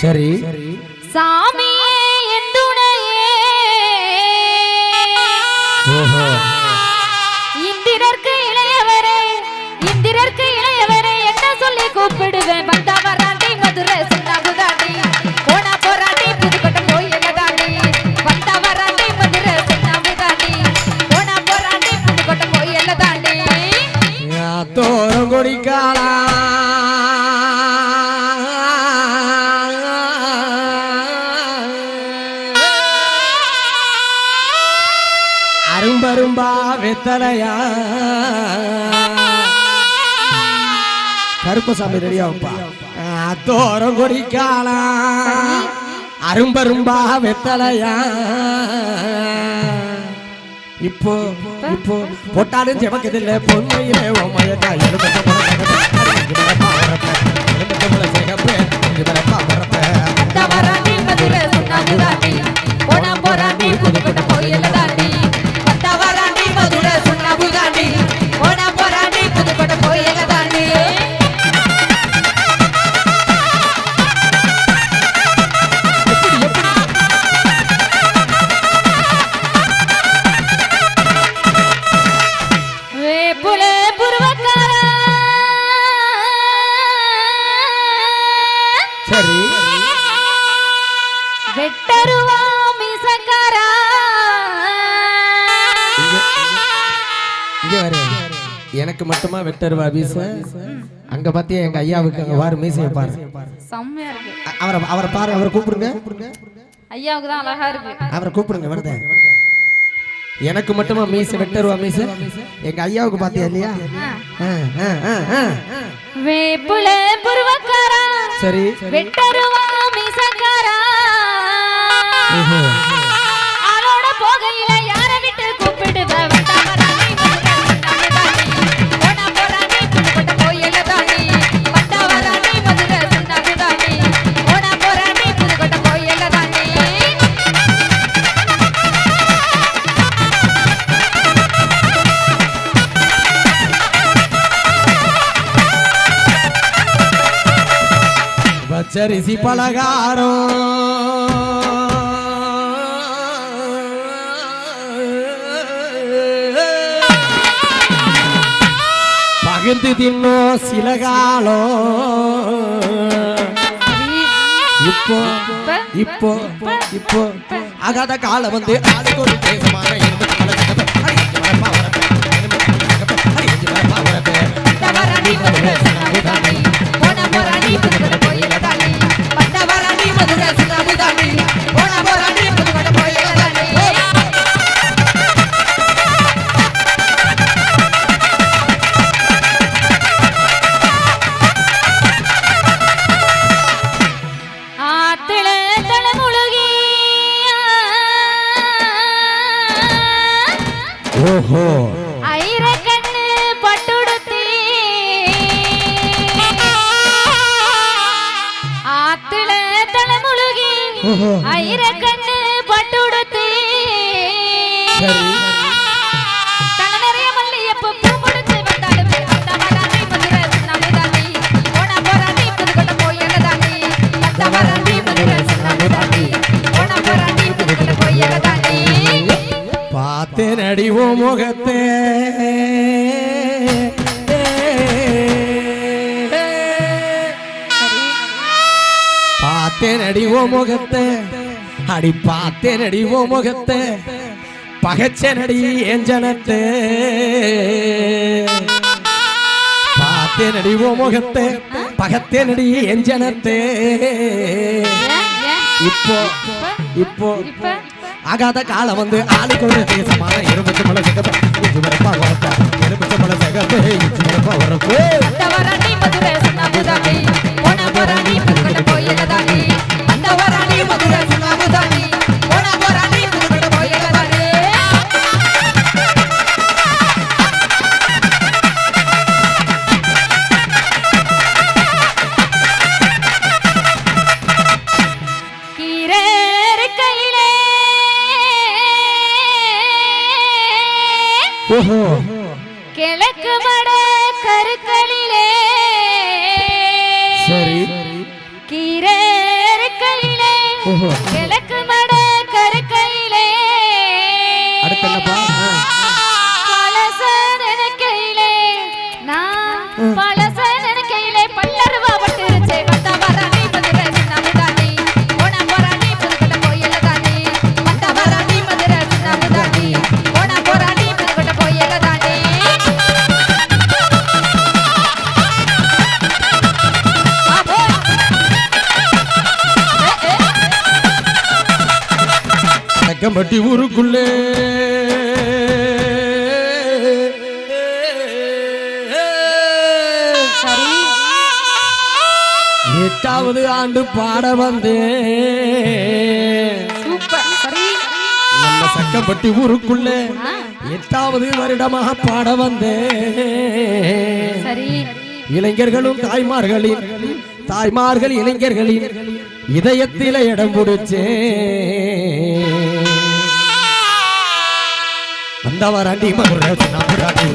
சரி சாமியே என் துணையே ஓஹோ இந்திரர்க்கு இளையவரே என்ன சொல்லி கூப்பிடுவேன் வந்தா வராண்டி மதுரை சின்னாபு தாண்டி போனா போராண்டி புதுக்கோட்டை கோயில தாண்டி வந்தா வராண்டி மதுரை சின்னாபு தாண்டி போனா போராண்டி புதுக்கோட்டை கோயில தாண்டி தோரம் கொடிக்காலா அரும்பரும்பா வெத்தலையா கருப்பசாமி ரெடியாவுப்பா தோரம் கொடிக்காலா அரும்பரும்பா வெத்தலையா இப்போ இப்போ போட்டாலும் ஜெபக்கதில்லை பொன்மையிலே ஓமையக்கா எனக்கு மட்டுமா வெட்டருவா வீச அங்க பாத்தியா எங்க ஐயாவுக்கு அங்க வாரு மீசைய பாரு செம்மையா இருக்கு அவரை பாரு அவரை கூப்பிடுங்க ஐயாவுக்கு தான் அழகா இருக்கு அவரை கூப்பிடுங்க வருத எனக்கு மட்டுமா மீசை வெட்டருவா மீசை எங்க ஐயாவுக்கு பாத்தியா இல்லையா வேப்புல புருவக்காரா சரி வெட்டருவா மீசக்காரா ஆளோட போகையில யாரை விட்டு கூப்பிடுவ வந்தா வராண்டி போனா போராண்டி புதுக்கோட்டை கோயில தாண்டி வந்தா வராண்டி மதுரை சின்னாபு தாண்டி போனா போராண்டி புதுக்கோட்டை கோயில தாண்டி பச்சரிசி பலகாரம் பகிர்ந்து தின்னோ சில காலம் இப்போ இப்போ இப்போ ஆகாத காலம் வந்து ஆளுக்கு ஒரு தேசமான ஓஹோ ஐரக்கண்ணு பட்டுடுத்தி ஆத்துல தலைமுழுகி ஐரக்கண்ணு பட்டுடுத்தி தலை நிறைய மல்லியப்ப பூ கொடுத்து வந்தாலும் வந்தா வராண்டி மதுரை சின்னாபு தாண்டி போனா போராண்டி புதுக்கோட்டை கோயில தாண்டி வந்தா வராண்டி மதுரை சின்னாபு தாண்டி போனா போராண்டி புதுக்கோட்டை கோயில தாண்டி பார்த்தேன் அடிவோ முகத்தே பார்த்தேன் அடிவோ முகத்தே அடி பார்த்தேன் அடிவோ முகத்தே பகச்சனடி எஞ்சனத்தே பார்த்தேன் அடிவோ முகத்தே பகத்தேனடி எஞ்சனத்தே இப்போ இப்போ ஆகாத காலம் வந்து ஆளுக்கு ஒரு தேசமான எலுமிச்சை மலை செகப்ப இஞ்சி மரப்பா வரப்ப எலுமிச்சை மலை செகப்ப இஞ்சி மரப்பா வரப்ப வந்தா வராண்டி மதுரை சின்னாபு தாண்டி போனா போராண்டி புதுக்கோட்டை கோயில தாண்டி வந்தா வராண்டி மதுரை சின்னாபு தாண்டி போனா போராண்டி புதுக்கோட்டை கோயில தாண்டி கீரே கையிலே ஓஹோ கிழக்கு மட கருக்களிலே சரி கீரே ஓஹோ. கிழக்கு மட கருக்கையிலே அடுத்து என்னப்பா பழச நினைக்கையிலே நான் பழச நினைக்கையிலே பல்லருவா பட்டுருச்சே வந்த வராணி மதுரை சின்னமுதானி ஓன போராணி புதுக்கட்ட போயலதானி வந்த வராணி மதுரை சின்னமுதானி ஓன போராணி புதுக்கட்ட போயலதானி தக்கம்பட்டி ஊருக்குள்ளே சரி 8வது ஆண்டு பாட வந்தேன் சூப்பர் சரி நம்ம சக்கம்பட்டி ஊருக்குள்ளே 8வது வருடமாக பாட வந்தேன் சரி இளைஞர்களும் தாய்மார்கள் இளைஞர்களின் இதயத்தில இடம் பிடிச்சேன் வந்தவராண்டி மதுரை சின்னமுதானி